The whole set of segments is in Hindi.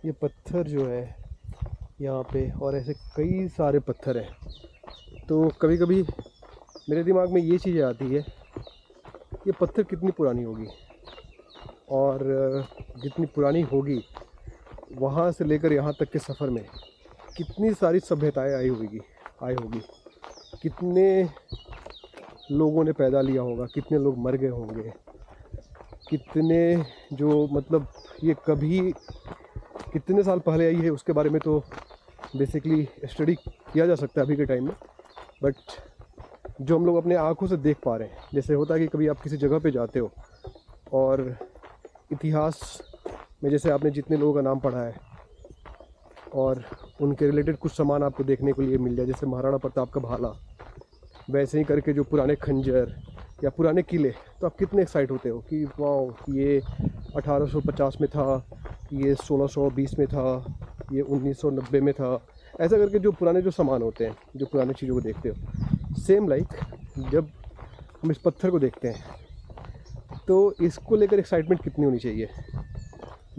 ये पत्थर जो है यहाँ पे, और ऐसे कई सारे पत्थर हैं। तो कभी कभी मेरे दिमाग में ये चीज़ें आती है, ये पत्थर कितनी पुरानी होगी, और जितनी पुरानी होगी वहाँ से लेकर यहाँ तक के सफ़र में कितनी सारी सभ्यताएं आई होगी, कितने लोगों ने पैदा लिया होगा, कितने लोग मर गए होंगे, कितने जो मतलब ये कभी कितने साल पहले आई है उसके बारे में तो बेसिकली स्टडी किया जा सकता है अभी के टाइम में। बट जो हम लोग अपने आँखों से देख पा रहे हैं, जैसे होता है कि कभी आप किसी जगह पे जाते हो और इतिहास में जैसे आपने जितने लोगों का नाम पढ़ा है और उनके रिलेटेड कुछ सामान आपको देखने को लिए मिल जाए, जैसे महाराणा प्रताप का भाला, वैसे ही करके जो पुराने खंजर या पुराने किले, तो आप कितने एक्साइट होते हो कि वाह ये 1850 में था, ये 1620 में था, ये 1990 में था। ऐसा करके जो पुराने जो सामान होते हैं, जो पुरानी चीज़ों को देखते हो, सेम लाइक जब हम इस पत्थर को देखते हैं तो इसको लेकर एक्साइटमेंट कितनी होनी चाहिए।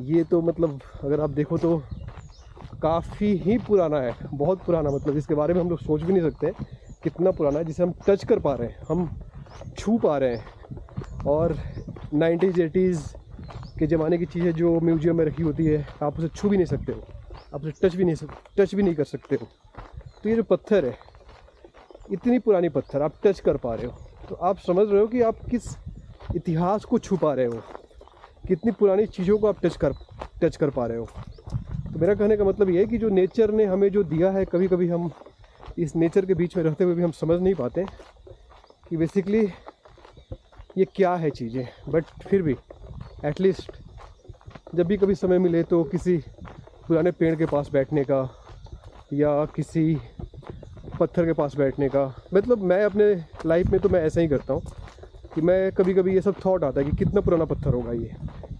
ये तो मतलब अगर आप देखो तो काफ़ी ही पुराना है, बहुत पुराना, मतलब इसके बारे में हम लोग सोच भी नहीं सकते कितना पुराना है, जिसे हम टच कर पा रहे हैं, हम छू पा रहे हैं। और 90s 80s के ज़माने की चीज़ें जो म्यूजियम में रखी होती है, आप उसे छू भी नहीं सकते हो, आप उसे टच भी नहीं कर सकते हो। तो ये जो पत्थर है, इतनी पुरानी पत्थर आप टच कर पा रहे हो, तो आप समझ रहे हो कि आप किस इतिहास को छू पा रहे हो, कितनी पुरानी चीज़ों को आप टच कर पा रहे हो। तो मेरा कहने का मतलब ये है कि जो नेचर ने हमें जो दिया है, कभी कभी हम इस नेचर के बीच में रहते हुए भी हम समझ नहीं पाते कि बेसिकली ये क्या है चीज़ें। बट फिर भी एटलीस्ट जब भी कभी समय मिले तो किसी पुराने पेड़ के पास बैठने का या किसी पत्थर के पास बैठने का, मतलब मैं अपने लाइफ में तो मैं ऐसा ही करता हूँ कि मैं कभी कभी ये सब थॉट आता है कि कितना पुराना पत्थर होगा ये,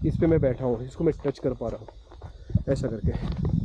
इस पे मैं बैठा हूँ, इसको मैं टच कर पा रहा हूँ, ऐसा करके।